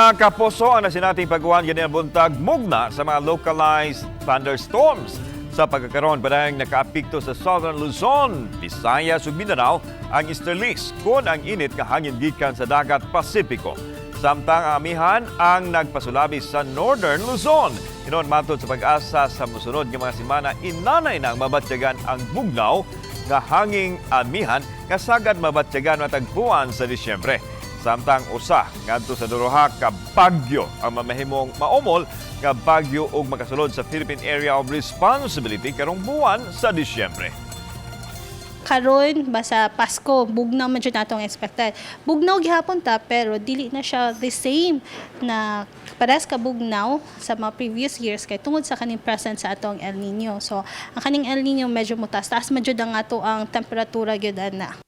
Mga kapuso, ang nasinating pagkuhan ganyan buntag mugna sa mga localized thunderstorms. Sa pagkakaroon, parang nakaapekto sa Southern Luzon, Visayas ug Mindanao ang easterlies kung ang init nga hangin gikan sa dagat Pasipiko. Samtang ang amihan ang nagpasulabi sa Northern Luzon. Inoon matod sa pag-asa sa musunod nga mga semana, inanay na ang mabatyagan ang bugnaw nga hanging amihan nga sagad mabatyagan matagpuan sa Disyembre. Samtang usa ngadto sa duruha ka bagyo ang mamahimong maumol nga bagyo ug makasulod sa Philippine Area of Responsibility karong buwan sa Disyembre. Karon basta Pasko bugnaw man jud natong expected. Bugnaw gihapon ta pero dili na siya the same na pares ka bugnaw sa mga previous years kay tungod sa kaning present sa atong El Nino. So ang kaning El Nino medyo mutas taas man jud ang ato ang temperatura gyud ana.